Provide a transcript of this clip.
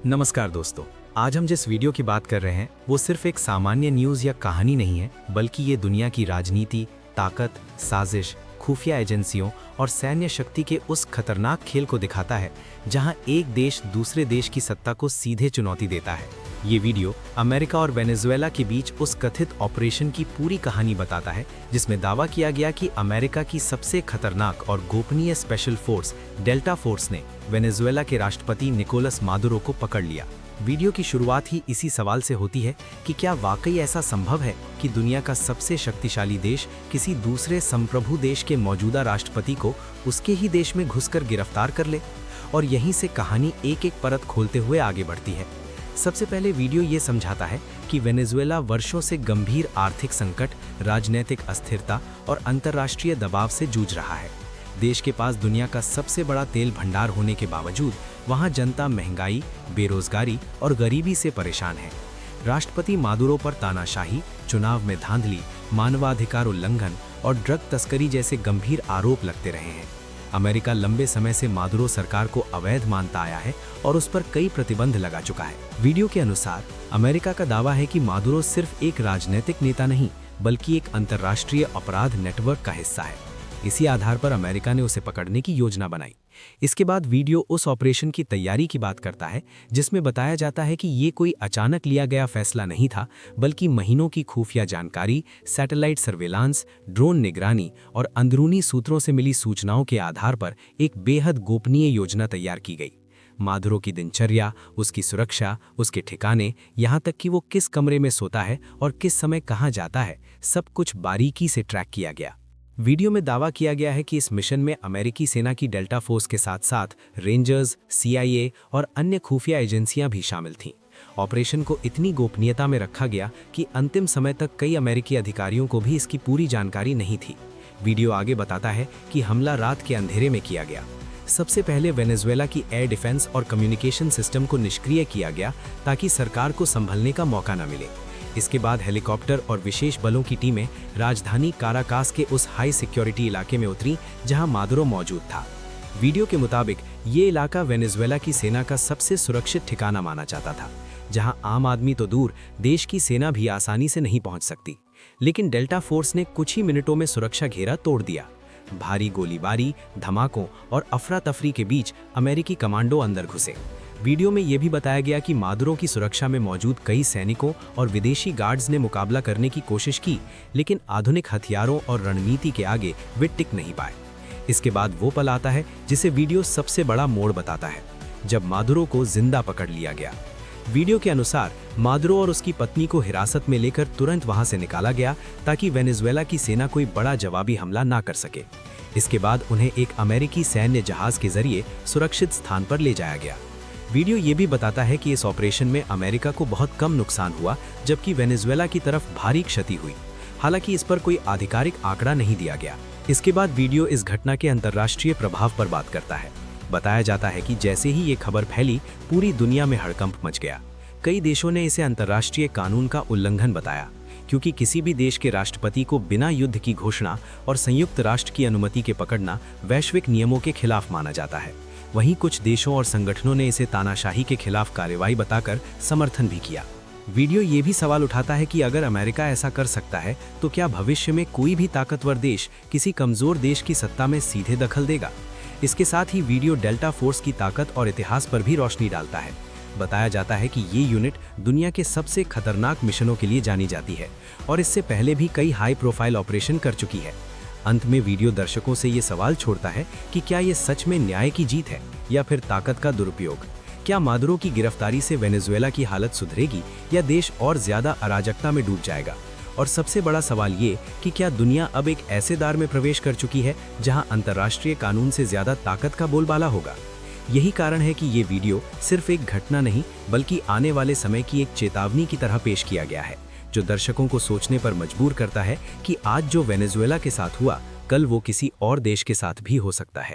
नमस्कार दोस्तों, आज हम जिस वीडियो की बात कर रहे हैं वो सिर्फ एक सामान्य न्यूज़ या कहानी नहीं है, बल्कि ये दुनिया की राजनीति, ताकत, साजिश, खुफिया एजेंसियों और सैन्य शक्ति के उस खतरनाक खेल को दिखाता है जहां एक देश दूसरे देश की सत्ता को सीधे चुनौती देता है। ये वीडियो अमेरिका और वेनेजुएला के बीच उस कथित ऑपरेशन की पूरी कहानी बताता है जिसमें दावा किया गया कि अमेरिका की सबसे खतरनाक और गोपनीय स्पेशल फोर्स डेल्टा फोर्स ने वेनेजुएला के राष्ट्रपति निकोलस मादुरो को पकड़ लिया। वीडियो की शुरुआत ही इसी सवाल से होती है कि क्या वाकई ऐसा संभव है कि दुनिया का सबसे शक्तिशाली देश किसी दूसरे संप्रभु देश के मौजूदा राष्ट्रपति को उसके ही देश में घुसकर गिरफ्तार कर ले। और यहीं से कहानी एक एक परत खोलते हुए आगे बढ़ती है। सबसे पहले वीडियो ये समझाता है कि वेनेजुएला वर्षों से गंभीर आर्थिक संकट, राजनीतिक अस्थिरता और अंतर्राष्ट्रीय दबाव से जूझ रहा है। देश के पास दुनिया का सबसे बड़ा तेल भंडार होने के बावजूद वहां जनता महंगाई, बेरोजगारी और गरीबी से परेशान है। राष्ट्रपति मादुरो पर तानाशाही, चुनाव में धांधली, मानवाधिकार उल्लंघन और ड्रग तस्करी जैसे गंभीर आरोप लगते रहे हैं। अमेरिका लंबे समय से मादुरो सरकार को अवैध मानता आया है और उस पर कई प्रतिबंध लगा चुका है। वीडियो के अनुसार अमेरिका का दावा है कि मादुरो सिर्फ एक राजनीतिक नेता नहीं, बल्कि एक अंतर्राष्ट्रीय अपराध नेटवर्क का हिस्सा है। इसी आधार पर अमेरिका ने उसे पकड़ने की योजना बनाई। इसके बाद वीडियो उस ऑपरेशन की तैयारी की बात करता है जिसमें बताया जाता है कि ये कोई अचानक लिया गया फैसला नहीं था, बल्कि महीनों की खुफिया जानकारी, सैटेलाइट सर्वेलांस, ड्रोन निगरानी और अंदरूनी सूत्रों से मिली सूचनाओं के आधार पर एक बेहद गोपनीय योजना तैयार की गई। मादुरो की दिनचर्या, उसकी सुरक्षा, उसके ठिकाने, यहाँ तक कि वो किस कमरे में सोता है और किस समय कहाँ जाता है, सब कुछ बारीकी से ट्रैक किया गया। वीडियो में दावा किया गया है कि इस मिशन में अमेरिकी सेना की डेल्टा फोर्स के साथ साथ रेंजर्स, CIA और अन्य खुफिया एजेंसियां भी शामिल थीं। ऑपरेशन को इतनी गोपनीयता में रखा गया कि अंतिम समय तक कई अमेरिकी अधिकारियों को भी इसकी पूरी जानकारी नहीं थी। वीडियो आगे बताता है कि हमला रात के अंधेरे में किया गया। सबसे पहले वेनेजुएला की एयर डिफेंस और कम्युनिकेशन सिस्टम को निष्क्रिय किया गया ताकि सरकार को संभलने का मौका न मिले। इसके बाद हेलीकॉप्टर और विशेष बलों की टीमें राजधानी काराकास के उस हाई सिक्योरिटी इलाके में उतरी जहां मादुरो मौजूद था। वीडियो के मुताबिक ये इलाका वेनेजुएला की सेना का सबसे सुरक्षित ठिकाना माना जाता था, जहां आम आदमी तो दूर, देश की सेना भी आसानी से नहीं पहुंच सकती। लेकिन डेल्टा फोर्स ने कुछ ही मिनटों में सुरक्षा घेरा तोड़ दिया। भारी गोलीबारी, धमाकों और अफरा तफरी के बीच अमेरिकी कमांडो अंदर घुसे। वीडियो में यह भी बताया गया कि मादुरो की सुरक्षा में मौजूद कई सैनिकों और विदेशी गार्ड्स ने मुकाबला करने की कोशिश की, लेकिन आधुनिक हथियारों और रणनीति के आगे वे टिक नहीं पाए। इसके बाद वो पल आता है जिसे वीडियो सबसे बड़ा मोड़ बताता है, जब मादुरो को जिंदा पकड़ लिया गया। वीडियो के अनुसार मादुरो और उसकी पत्नी को हिरासत में लेकर तुरंत वहां से निकाला गया ताकि वेनेजुएला की सेना कोई बड़ा जवाबी हमला ना कर सके। इसके बाद उन्हें एक अमेरिकी सैन्य जहाज के जरिए सुरक्षित स्थान पर ले जाया गया। वीडियो ये भी बताता है कि इस ऑपरेशन में अमेरिका को बहुत कम नुकसान हुआ, जबकि वेनेजुएला की तरफ भारी क्षति हुई। हालांकि इस पर कोई आधिकारिक आंकड़ा नहीं दिया गया। इसके बाद वीडियो इस घटना के अंतर्राष्ट्रीय प्रभाव पर बात करता है। बताया जाता है कि जैसे ही ये खबर फैली, पूरी दुनिया में हड़कंप मच गया। कई देशों ने इसे अंतर्राष्ट्रीय कानून का उल्लंघन बताया, क्योंकि किसी भी देश के राष्ट्रपति को बिना युद्ध की घोषणा और संयुक्त राष्ट्र की अनुमति के पकड़ना वैश्विक नियमों के खिलाफ माना जाता है। वहीं कुछ देशों और संगठनों ने इसे तानाशाही के खिलाफ कार्रवाई बताकर समर्थन भी किया। वीडियो ये भी सवाल उठाता है कि अगर अमेरिका ऐसा कर सकता है तो क्या भविष्य में कोई भी ताकतवर देश किसी कमजोर देश की सत्ता में सीधे दखल देगा। इसके साथ ही वीडियो डेल्टा फोर्स की ताकत और इतिहास पर भी रोशनी डालता है। बताया जाता है कि ये यूनिट दुनिया के सबसे खतरनाक मिशनों के लिए जानी जाती है और इससे पहले भी कई हाई प्रोफाइल ऑपरेशन कर चुकी है। अंत में वीडियो दर्शकों से ये सवाल छोड़ता है कि क्या ये सच में न्याय की जीत है या फिर ताकत का दुरुपयोग। क्या मादुरो की गिरफ्तारी से वेनेजुएला की हालत सुधरेगी या देश और ज्यादा अराजकता में डूब जाएगा। और सबसे बड़ा सवाल ये कि क्या दुनिया अब एक ऐसे दौर में प्रवेश कर चुकी है जहां अंतर्राष्ट्रीय कानून से ज्यादा ताकत का बोलबाला होगा। यही कारण है कि ये वीडियो सिर्फ एक घटना नहीं, बल्कि आने वाले समय की एक चेतावनी की तरह पेश किया गया है, जो दर्शकों को सोचने पर मजबूर करता है कि आज जो वेनेजुएला के साथ हुआ, कल वो किसी और देश के साथ भी हो सकता है।